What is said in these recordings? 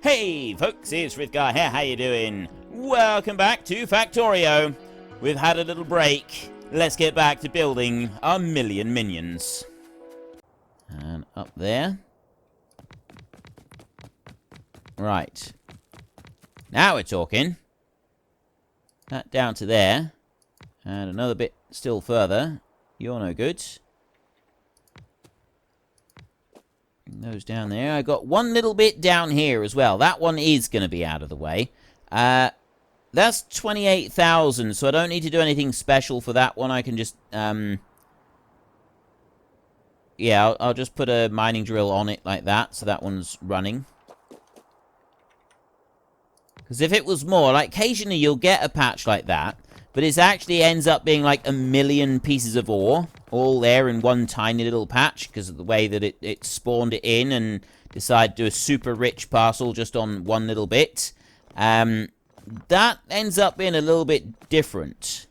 Hey folks, it's Frithgar here, how you doing? Welcome back to Factorio. We've had a little break. Let's get back to building our million minions. And up there. Right. Now we're talking. That down to there. And another bit still further. You're no good. Bring those down there. I got one little bit down here as well. That one is going to be out of the way. That's 28,000, so I don't need to do anything special for that one. I can just, yeah, I'll just put a mining drill on it like that, so that one's running. Because if it was more, like, occasionally you'll get a patch like that, but it actually ends up being like 1,000,000 pieces of ore, all there in one tiny little patch, because of the way that it spawned it in and decided to do a super rich parcel just on one little bit. That ends up being a little bit different.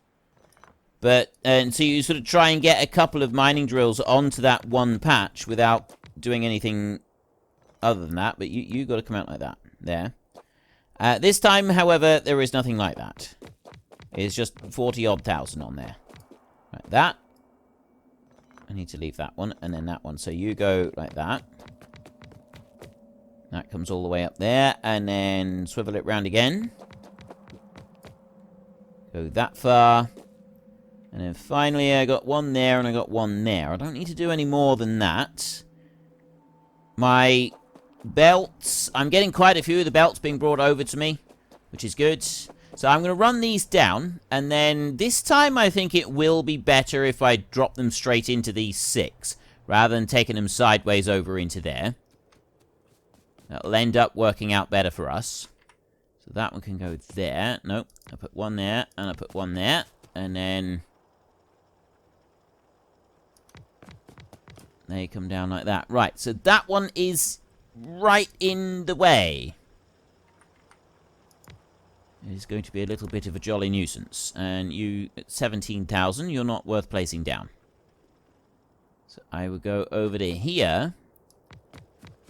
But, and so you sort of try and get a couple of mining drills onto that one patch without doing anything other than that, but you got to come out like that. There. This time, however, there is nothing like that. It's just 40-odd thousand on there. Like that. I need to leave that one, and then that one. So you go like that. That comes all the way up there, and then swivel it round again. Go that far. And then finally I got one there, and I got one there. I don't need to do any more than that. My belts, I'm getting quite a few of the belts being brought over to me, which is good. So I'm going to run these down, and then this time I think it will be better if I drop them straight into these 6, rather than taking them sideways over into there. That'll end up working out better for us. So that one can go there. Nope, I put one there, and I put one there, and then they come down like that. Right, so that one is right in the way. It is going to be a little bit of a jolly nuisance. And you, at 17,000, you're not worth placing down. So I will go over to here.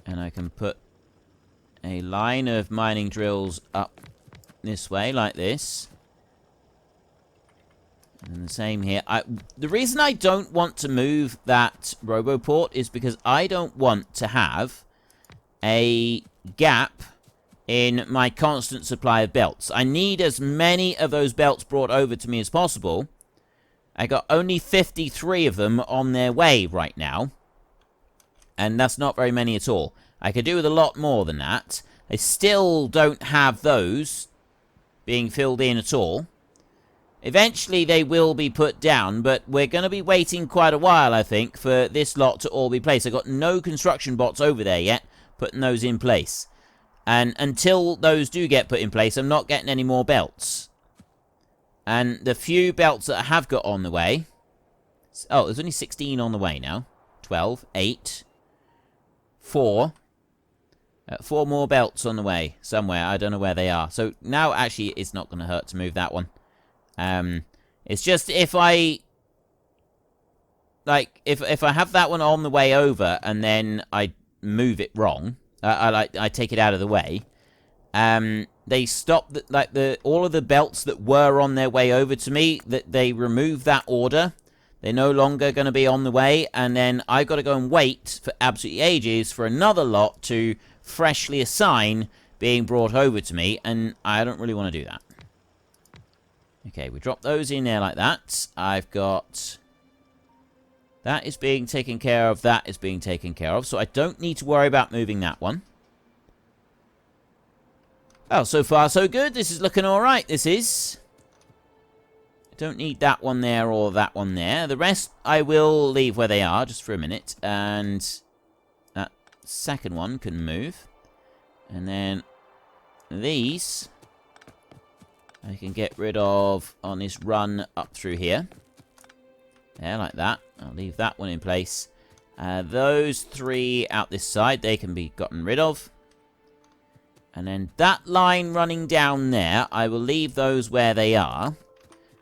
And I can put a line of mining drills up this way, like this. And the same here. The reason I don't want to move that Roboport is because I don't want to have a gap in my constant supply of belts. I need as many of those belts brought over to me as possible. I got only 53 of them on their way right now. And that's not very many at all. I could do with a lot more than that. I still don't have those being filled in at all. Eventually they will be put down, but we're going to be waiting quite a while, I think, for this lot to all be placed. I've got no construction bots over there yet, putting those in place. And until those do get put in place, I'm not getting any more belts. And the few belts that I have got on the way... Oh, there's only 16 on the way now. 12, 8, 4. 4 more belts on the way somewhere. I don't know where they are. So now, actually, it's not going to hurt to move that one. It's just if I... Like, if I have that one on the way over and then I move it wrong... I take it out of the way. They stop all of the belts that were on their way over to me. That they remove that order. They're no longer going to be on the way, and then I've got to go and wait for absolutely ages for another lot to freshly assign being brought over to me, and I don't really want to do that. Okay, we drop those in there like that. I've got... That is being taken care of. That is being taken care of. So I don't need to worry about moving that one. Oh, so far so good. This is looking alright, this is. I don't need that one there or that one there. The rest I will leave where they are just for a minute. And that second one can move. And then these I can get rid of on this run up through here. There, like that. I'll leave that one in place. Those 3 out this side, they can be gotten rid of. And then that line running down there, I will leave those where they are.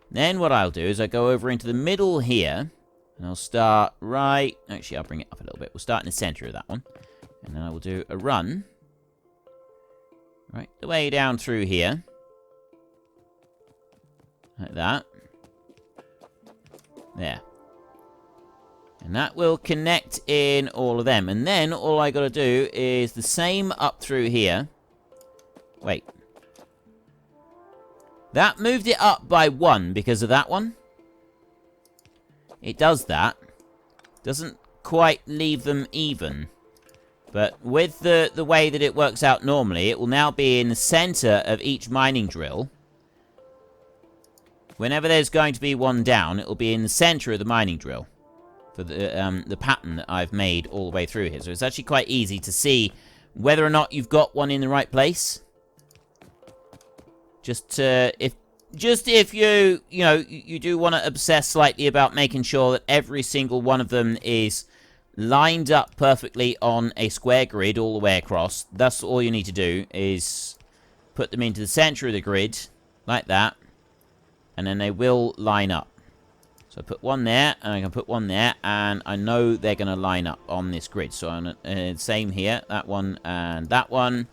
Then what I'll do is I go over into the middle here. And I'll start right... Actually, I'll bring it up a little bit. We'll start in the center of that one. And then I will do a run. Right the way down through here. Like that. There. And that will connect in all of them. And then all I got to do is the same up through here. Wait. That moved it up by 1 because of that one. It does that. Doesn't quite leave them even. But with the way that it works out normally, it will now be in the center of each mining drill. Whenever there's going to be one down, it will be in the center of the mining drill. For the pattern that I've made all the way through here. So it's actually quite easy to see whether or not you've got one in the right place. If you do want to obsess slightly about making sure that every single one of them is lined up perfectly on a square grid all the way across, that's all you need to do is put them into the center of the grid like that, and then they will line up. So I put one there, and I can put one there, and I know they're going to line up on this grid. So same here, that one and that one.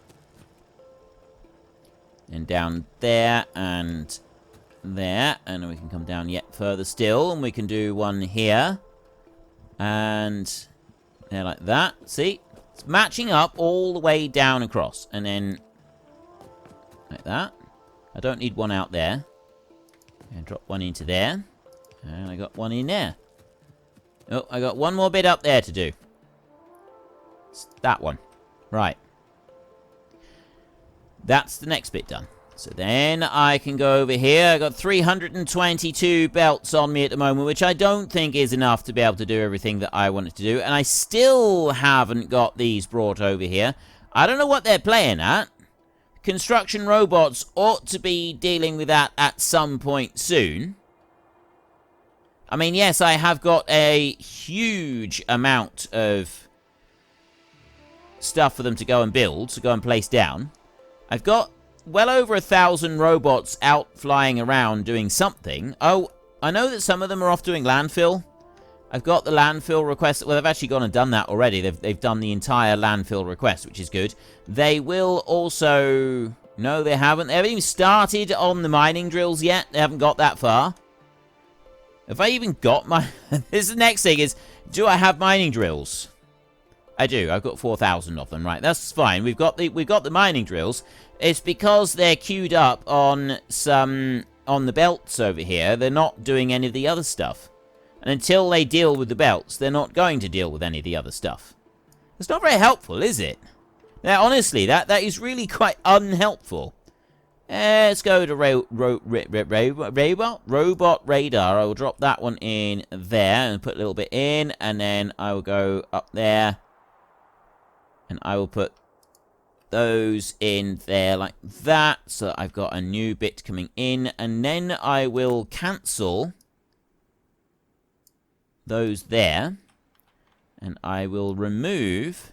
And down there and there. And we can come down yet further still, and we can do one here. And there like that. See? It's matching up all the way down across. And then like that. I don't need one out there. And drop one into there. And I got one in there. Oh, I got one more bit up there to do. It's that one. Right. That's the next bit done. So then I can go over here. I got 322 belts on me at the moment, which I don't think is enough to be able to do everything that I wanted to do. And I still haven't got these brought over here. I don't know what they're playing at. Construction robots ought to be dealing with that at some point soon. I mean, yes, I have got a huge amount of stuff for them to go and build, to go and place down. I've got well over 1,000 robots out flying around doing something. Oh, I know that some of them are off doing landfill. I've got the landfill request. Well, they've actually gone and done that already. They've done the entire landfill request, which is good. They will also... No, they haven't. They haven't even started on the mining drills yet. They haven't got that far. Have I even got my... This is the next thing is, do I have mining drills? I do. I've got 4,000 of them. Right, that's fine. We've got the mining drills. It's because they're queued up on the belts over here. They're not doing any of the other stuff. And until they deal with the belts, they're not going to deal with any of the other stuff. It's not very helpful, is it? Now, honestly, that is really quite unhelpful. Let's go to robot radar. I will drop that one in there and put a little bit in. And then I will go up there. And I will put those in there like that. So I've got a new bit coming in. And then I will cancel those there. And I will remove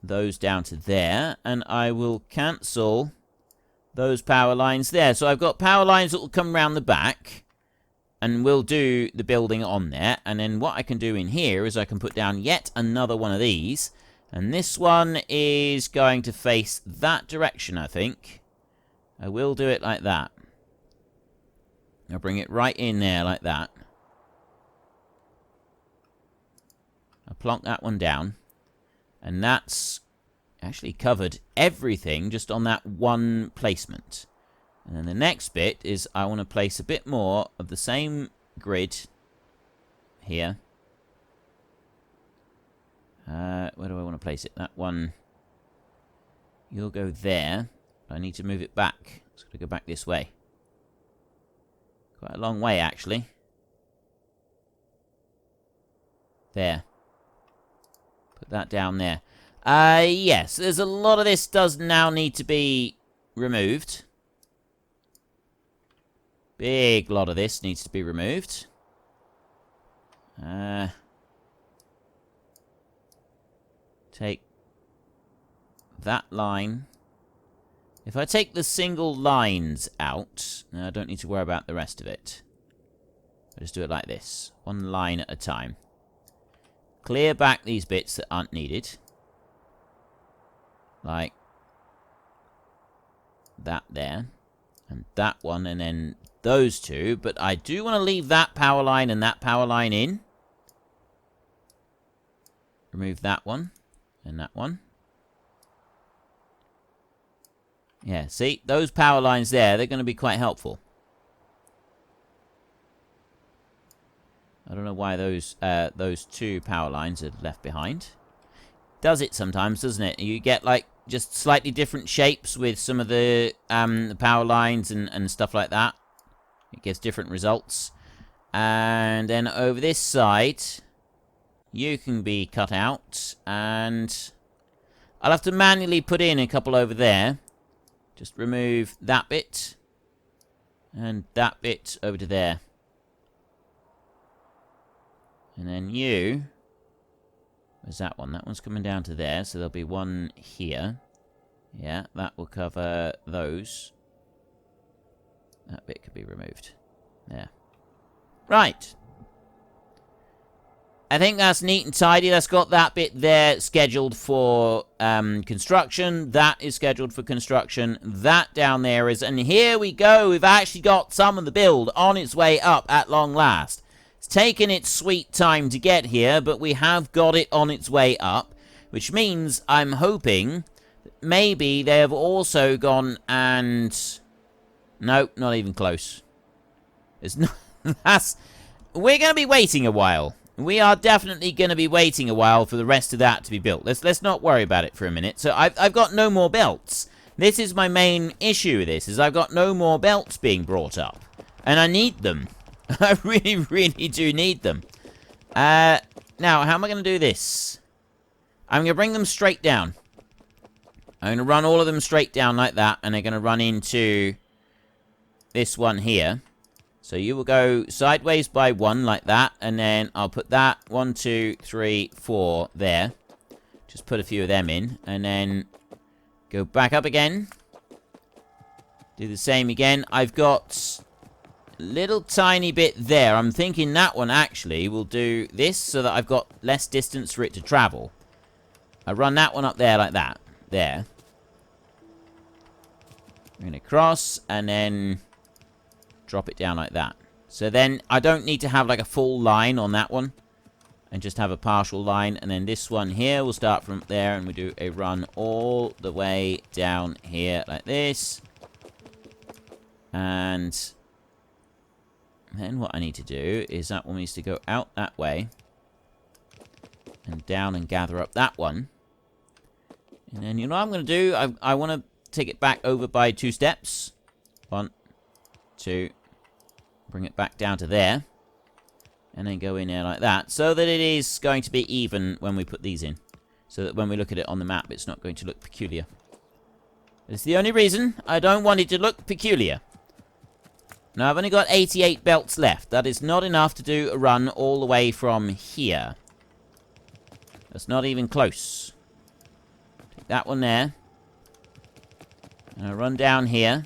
those down to there. And I will cancel those power lines there. So I've got power lines that will come around the back. And we'll do the building on there. And then what I can do in here is I can put down yet another one of these. And this one is going to face that direction, I think. I will do it like that. I'll bring it right in there like that. I'll plonk that one down. And that's actually covered everything just on that one placement. And then the next bit is I want to place a bit more of the same grid here. Where do I want to place it? That one. You'll go there. I need to move it back. It's got to go back this way. Quite a long way, actually. There. Put that down there. Yes, there's a lot of this does now need to be removed. Big lot of this needs to be removed. Take that line. If I take the single lines out, I don't need to worry about the rest of it. I'll just do it like this. One line at a time. Clear back these bits that aren't needed. Like that there. And that one, and then those two. But I do want to leave that power line and that power line in. Remove that one and that one. Yeah, see? Those power lines there, they're going to be quite helpful. I don't know why those two power lines are left behind. Does it sometimes, doesn't it? You get, like, just slightly different shapes with some of the power lines and stuff like that. It gives different results. And then over this side, you can be cut out. And I'll have to manually put in a couple over there. Just remove that bit. And that bit over to there. And then you... Where's that one? That one's coming down to there, so there'll be one here. Yeah, that will cover those. That bit could be removed. There. Right. I think that's neat and tidy. That's got that bit there scheduled for construction. That is scheduled for construction. That down there is... And here we go. We've actually got some of the build on its way up at long last. It's taken its sweet time to get here, but we have got it on its way up, which means I'm hoping that maybe they have also gone and... No, not even close. It's not... We're going to be waiting a while. We are definitely going to be waiting a while for the rest of that to be built. Let's not worry about it for a minute. So I've got no more belts. This is my main issue with this, is I've got no more belts being brought up. And I need them. I really, really do need them. Now, how am I going to do this? I'm going to bring them straight down. I'm going to run all of them straight down like that, and they're going to run into this one here. So you will go sideways by one like that, and then I'll put that 1, 2, 3, 4 there. Just put a few of them in, and then go back up again. Do the same again. I've got... little tiny bit there. I'm thinking that one actually will do this so that I've got less distance for it to travel. I run that one up there like that. There. I'm going to cross and then drop it down like that. So then I don't need to have like a full line on that one. And just have a partial line. And then this one here will start from there and we do a run all the way down here like this. And... then what I need to do is that one needs to go out that way. And down and gather up that one. And then you know what I'm going to do? I want to take it back over by 2 steps. 1, 2. Bring it back down to there. And then go in there like that. So that it is going to be even when we put these in. So that when we look at it on the map, it's not going to look peculiar. It's the only reason I don't want it to look peculiar. Now, I've only got 88 belts left. That is not enough to do a run all the way from here. That's not even close. Take that one there. And I'll run down here.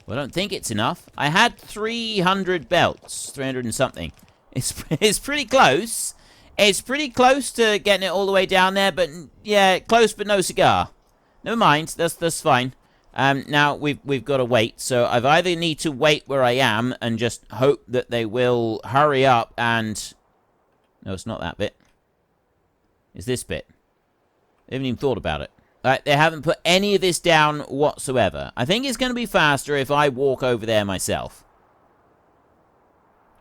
Well, I don't think it's enough. I had 300 belts. 300 and something. It's pretty close. It's pretty close to getting it all the way down there, but yeah, close but no cigar. Never mind. That's fine. Now, we've got to wait, so I've either need to wait where I am and just hope that they will hurry up and... No, it's not that bit. It's this bit. They haven't even thought about it. They haven't put any of this down whatsoever. I think it's going to be faster if I walk over there myself.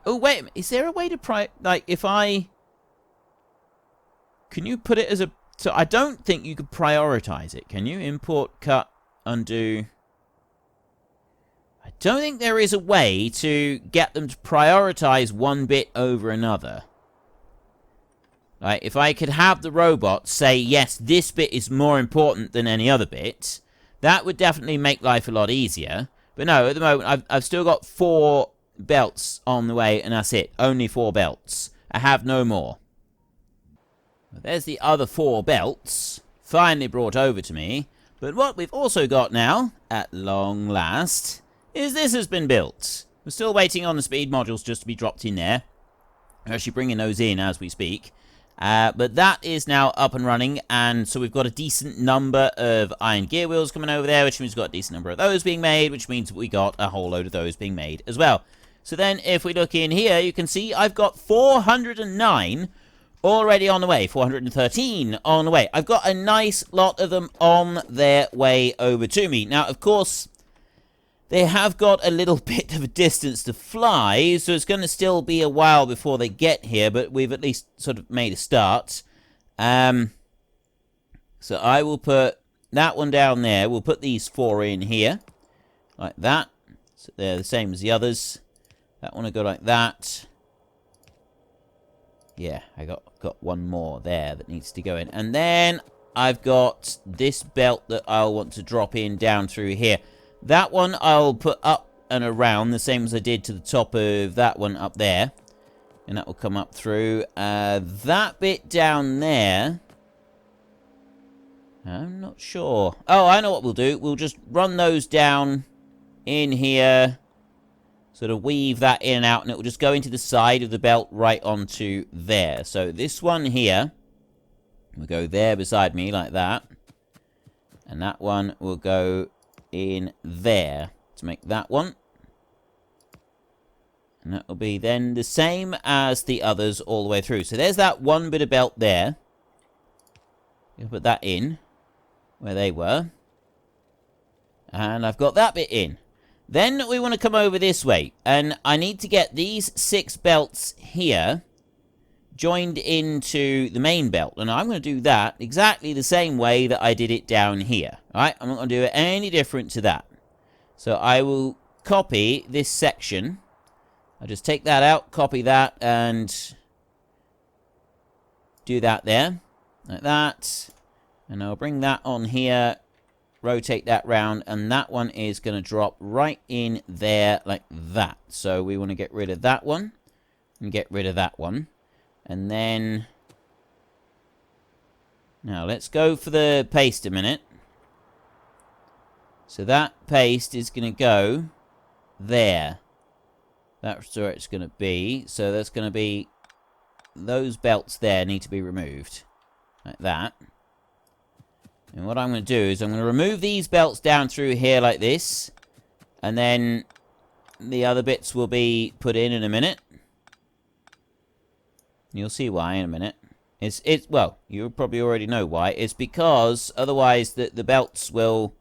Oh, wait a minute. Is there a way to like, if I... Can you put it as a... So, I don't think you could prioritize it, can you? Import, cut... undo. I don't think there is a way to get them to prioritize one bit over another. Like, if I could have the robot say, yes, this bit is more important than any other bit, that would definitely make life a lot easier. But no, at the moment, I've still got 4 belts on the way, and that's it. Only 4 belts. I have no more. But there's the other 4 belts, finally brought over to me. But what we've also got now, at long last, is this has been built. We're still waiting on the speed modules just to be dropped in there. We're actually bringing those in as we speak. But that is now up and running, and so we've got a decent number of iron gear wheels coming over there, which means we've got a decent number of those being made, which means we got a whole load of those being made as well. So then, if we look in here, you can see I've got 409 already on the way, 413 on the way. I've got a nice lot of them on their way over to me. Now, of course, they have got a little bit of a distance to fly, so it's going to still be a while before they get here, but we've at least sort of made a start. So I will put that one down there. We'll put these 4 in here, like that. So they're the same as the others. That one will go like that. Yeah, I got one more there that needs to go in. And then I've got this belt that I'll want to drop in down through here. That one I'll put up and around, the same as I did to the top of that one up there. And that will come up through. That bit down there, I'm not sure. Oh, I know what we'll do. We'll just run those down in here. Sort of weave that in and out, and it will just go into the side of the belt right onto there. So this one here will go there beside me like that. And that one will go in there to make that one. And that will be then the same as the others all the way through. So there's that one bit of belt there. You'll put that in where they were. And I've got that bit in. Then we want to come over this way. And I need to get these 6 belts here joined into the main belt. And I'm going to do that exactly the same way that I did it down here. Alright, I'm not going to do it any different to that. So I will copy this section. I'll just take that out, copy that, and do that there. Like that. And I'll bring that on here, rotate that round, and that one is going to drop right in there like that. So we want to get rid of that one, and get rid of that one. And then, now let's go for the paste a minute. So that paste is going to go there. That's where it's going to be. So that's going to be, those belts there need to be removed. Like that. And what I'm going to do is I'm going to remove these belts down through here like this. And then the other bits will be put in a minute. You'll see why in a minute. Well, you probably already know why. It's because otherwise the belts will,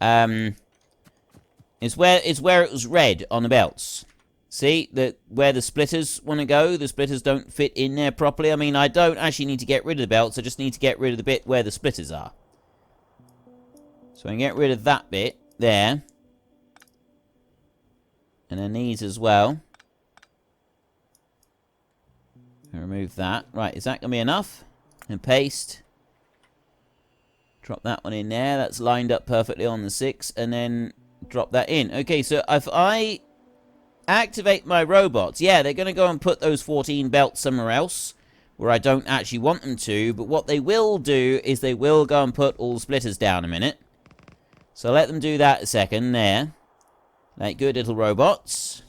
it's where it was red on the belts. See, where the splitters want to go, the splitters don't fit in there properly. I mean, I don't actually need to get rid of the belts, I just need to get rid of the bit where the splitters are. So I can get rid of that bit there. And then these as well. Remove that. Right, is that going to be enough? And paste. Drop that one in there. That's lined up perfectly on the 6. And then drop that in. Okay, so if I activate my robots, yeah, they're going to go and put those 14 belts somewhere else where I don't actually want them to. But what they will do is they will go and put all the splitters down a minute. So let them do that a second there. Like good little robots.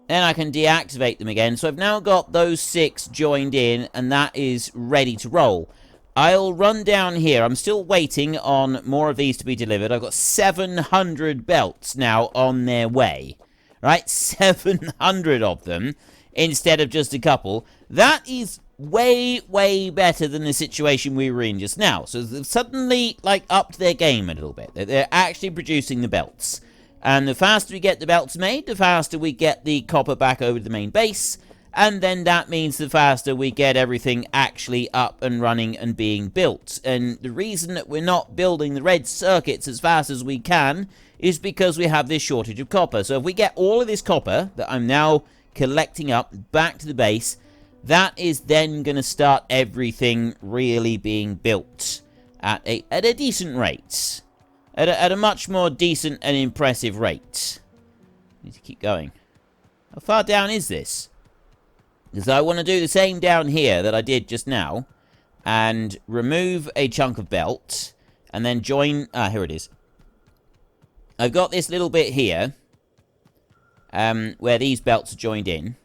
Then I can deactivate them again. So I've now got those 6 joined in, and that is ready to roll. I'll run down here. I'm still waiting on more of these to be delivered. I've got 700 belts now on their way. Right? 700 of them instead of just a couple. That is way, way better than the situation we were in just now. So they've suddenly, like, upped their game a little bit. They're actually producing the belts. And the faster we get the belts made, the faster we get the copper back over to the main base. And then that means the faster we get everything actually up and running and being built. And the reason that we're not building the red circuits as fast as we can is because we have this shortage of copper. So if we get all of this copper that I'm now collecting up back to the base, that is then going to start everything really being built at a decent rate. At a much more decent and impressive rate. Need to keep going. How far down is this? Because I want to do the same down here that I did just now. And remove a chunk of belt. And then join... here it is. I've got this little bit here. Where these belts are joined in.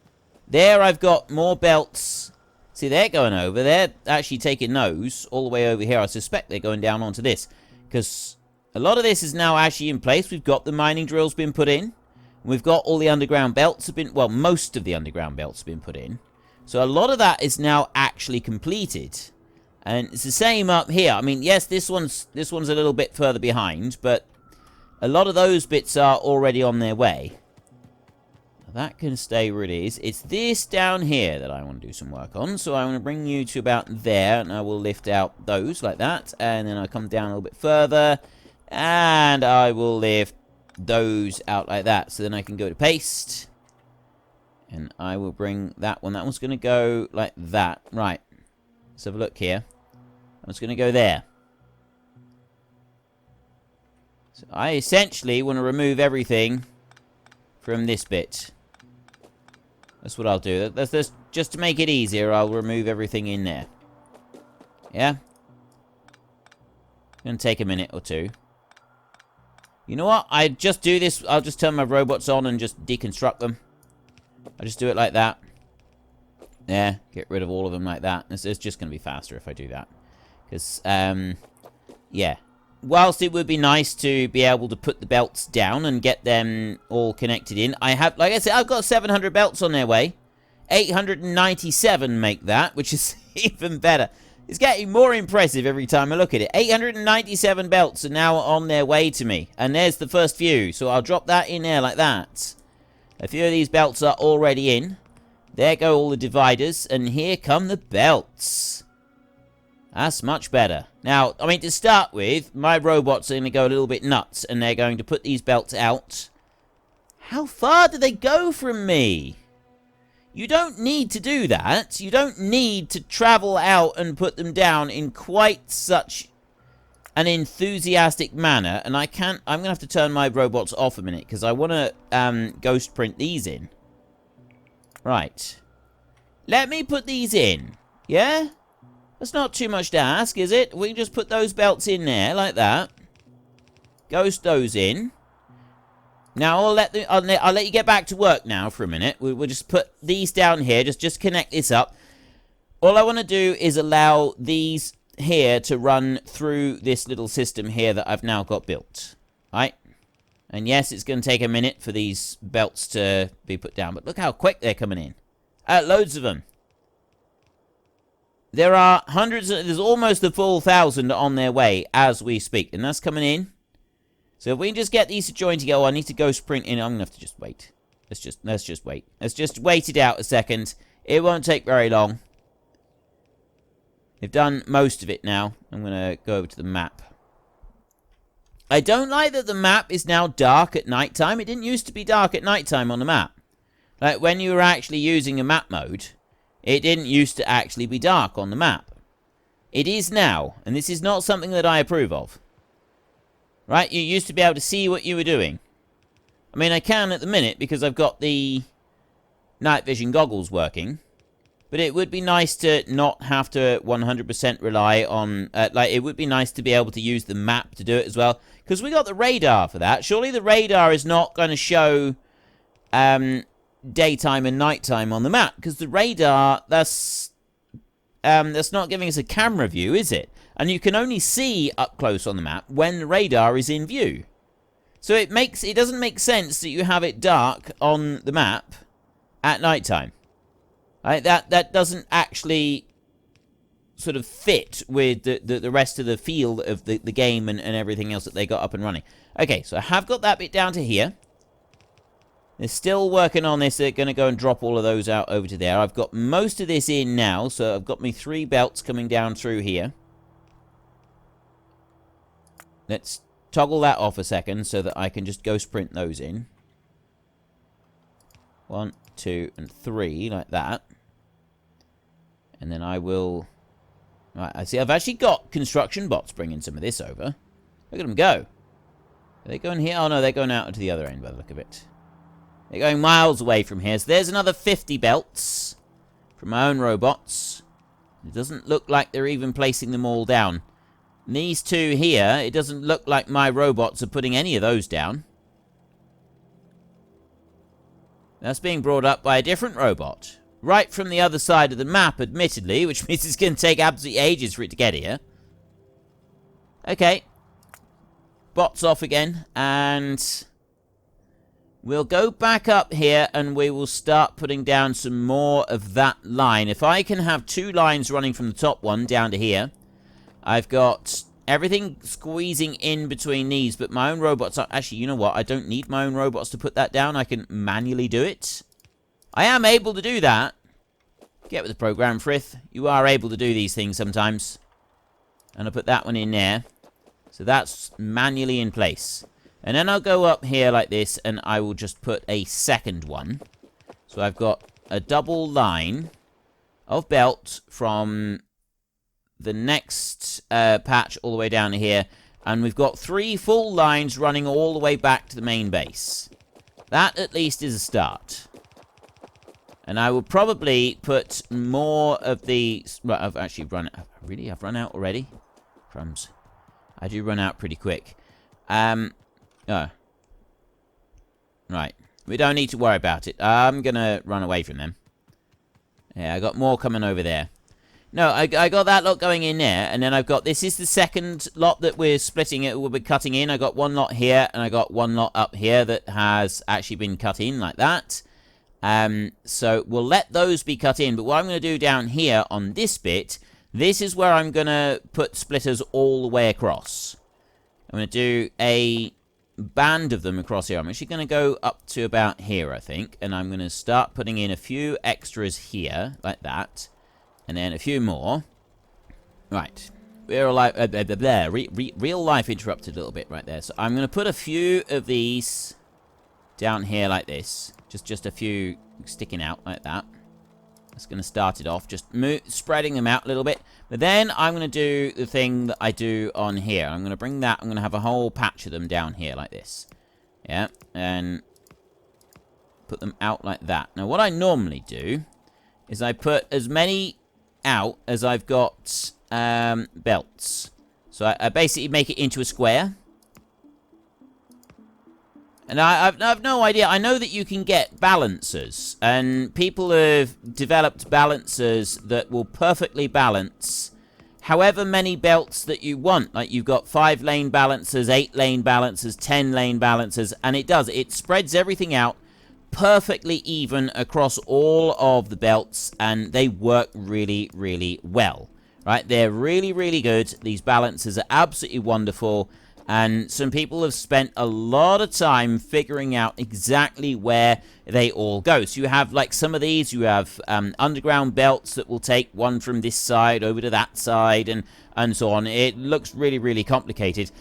There I've got more belts See, they're going over. They're actually taking those all the way over here. I suspect they're going down onto this. Because a lot of this is now actually in place. We've got the mining drills been put in. We've got all the underground belts have been... Well, most of the underground belts have been put in. So a lot of that is now actually completed. And it's the same up here. I mean, yes, this one's a little bit further behind. But a lot of those bits are already on their way. That can stay where it is. It's this down here that I want to do some work on. So I want to bring you to about there. And I will lift out those like that. And then I come down a little bit further. And I will lift those out like that. So then I can go to paste. And I will bring that one. That one's going to go like that. Right. Let's have a look here. That one's going to go there. So I essentially want to remove everything from this bit. That's what I'll do. That's just to make it easier, I'll remove everything in there. Yeah? Gonna take a minute or two. You know what? I just do this. I'll just turn my robots on and just deconstruct them. I'll just do it like that. Yeah, get rid of all of them like that. It's just gonna be faster if I do that. Because, yeah. Whilst it would be nice to be able to put the belts down and get them all connected in, I have, like I said, I've got 700 belts on their way. 897 make that, which is even better. It's getting more impressive every time I look at it. 897 belts are now on their way to me. And there's the first few, so I'll drop that in there like that. A few of these belts are already in. There go all the dividers, and here come the belts. That's much better. Now, I mean, to start with, my robots are going to go a little bit nuts, and they're going to put these belts out. How far do they go from me? You don't need to do that. You don't need to travel out and put them down in quite such an enthusiastic manner. And I'm going to have to turn my robots off a minute, because I want to ghost print these in. Right. Let me put these in. Yeah? That's not too much to ask, is it? We can just put those belts in there, like that. Ghost those in. Now, I'll let you get back to work now for a minute. We'll just put these down here. Just connect this up. All I want to do is allow these here to run through this little system here that I've now got built. Right? And yes, it's going to take a minute for these belts to be put down. But look how quick they're coming in. Loads of them. There are hundreds, there's almost a full 1,000 on their way as we speak. And that's coming in. So if we can just get these to join together, I need to go sprint in. I'm going to have to just wait. Let's just wait. Let's just wait it out a second. It won't take very long. They've done most of it now. I'm going to go over to the map. I don't like that the map is now dark at nighttime. It didn't used to be dark at nighttime on the map. Like when you were actually using a map mode, it didn't used to actually be dark on the map. It is now, and this is not something that I approve of. Right? You used to be able to see what you were doing. I mean, I can at the minute because I've got the night vision goggles working. But it would be nice to not have to 100% rely on... it would be nice to be able to use the map to do it as well. Because we got the radar for that. Surely the radar is not going to show daytime and nighttime on the map. Because the radar, that's not giving us a camera view, is it? And you can only see up close on the map when the radar is in view. So it doesn't make sense that you have it dark on the map at nighttime. Right? That doesn't actually sort of fit with the rest of the feel of the game and everything else that they got up and running. Okay, so I have got that bit down to here. They're still working on this. They're going to go and drop all of those out over to there. I've got most of this in now, so I've got me 3 belts coming down through here. Let's toggle that off a second so that I can just go sprint those in. 1, 2, and 3, like that. And then I will... Right, I see I've actually got construction bots bringing some of this over. Look at them go. Are they going here? Oh, no, they're going out to the other end by the look of it. They're going miles away from here. So there's another 50 belts from my own robots. It doesn't look like they're even placing them all down. And these 2 here, it doesn't look like my robots are putting any of those down. That's being brought up by a different robot. right from the other side of the map, admittedly, which means it's going to take absolutely ages for it to get here. Okay. Bot's off again, and we'll go back up here, and we will start putting down some more of that line. If I can have 2 lines running from the top one down to here, I've got everything squeezing in between these, but my own robots are... Actually, you know what? I don't need my own robots to put that down. I can manually do it. I am able to do that. Get with the program, Frith. You are able to do these things sometimes. And I'll put that one in there. So that's manually in place. And then I'll go up here like this, and I will just put a second one. So I've got a double line of belt from the next patch all the way down to here. And we've got 3 full lines running all the way back to the main base. That, at least, is a start. And I will probably put more of the... Right, I've actually run... Really? I've run out already? Crumbs. I do run out pretty quick. Oh. Right. We don't need to worry about it. I'm going to run away from them. Yeah, I got more coming over there. No, I got that lot going in there, and then I've got... This is the second lot that we're splitting it. We'll be cutting in. I got 1 lot here, and I got 1 lot up here that has actually been cut in like that. So we'll let those be cut in, but what I'm going to do down here on this bit... This is where I'm going to put splitters all the way across. I'm going to do a band of them across here. I'm actually going to go up to about here, I think. And I'm going to start putting in a few extras here, like that. And then a few more. Right. Real life, real life interrupted a little bit right there. So I'm going to put a few of these down here like this. Just a few sticking out like that. That's going to start it off, just spreading them out a little bit. But then I'm going to do the thing that I do on here. I'm going to bring that, I'm going to have a whole patch of them down here like this. Yeah, and put them out like that. Now, what I normally do is I put as many out as I've got belts. So I basically make it into a square. And I've no idea. I know that you can get balancers. And people have developed balancers that will perfectly balance however many belts that you want. Like, you've got 5-lane balancers, 8-lane balancers, 10-lane balancers. And it does. It spreads everything out perfectly even across all of the belts. And they work really, really well. Right? They're really, really good. These balancers are absolutely wonderful. And some people have spent a lot of time figuring out exactly where they all go. So you have, like, some of these, you have underground belts that will take one from this side over to that side and so on. It looks really, really complicated.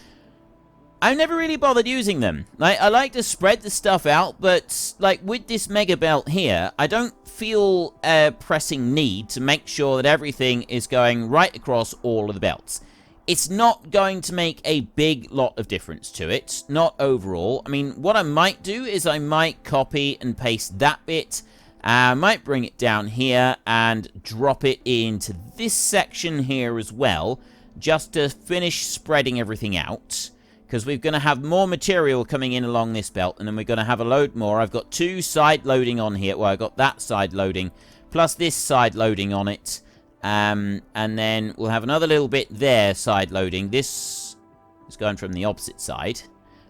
I've never really bothered using them. Like, I like to spread the stuff out, but, like, with this mega belt here, I don't feel a pressing need to make sure that everything is going right across all of the belts. It's not going to make a big lot of difference to it, not overall. I mean, what I might do is I might copy and paste that bit. I might bring it down here and drop it into this section here as well, just to finish spreading everything out. Because we're going to have more material coming in along this belt, and then we're going to have a load more. I've got 2 side loading on here. Well, I've got that side loading, plus this side loading on it. And then we'll have another little bit there, side loading. This is going from the opposite side.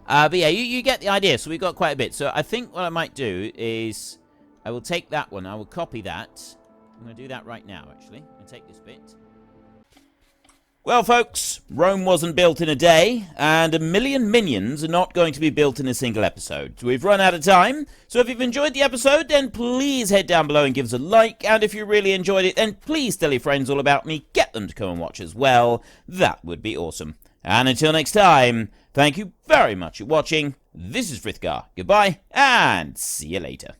But yeah, you get the idea. So we've got quite a bit. So I think what I might do is I will take that one. I will copy that. I'm going to do that right now, actually. I'm going to take this bit. Well, folks, Rome wasn't built in a day, and 1 million minions are not going to be built in a single episode. We've run out of time, so if you've enjoyed the episode, then please head down below and give us a like, and if you really enjoyed it, then please tell your friends all about me, get them to come and watch as well. That would be awesome. And until next time, thank you very much for watching. This is Frithgar. Goodbye, and see you later.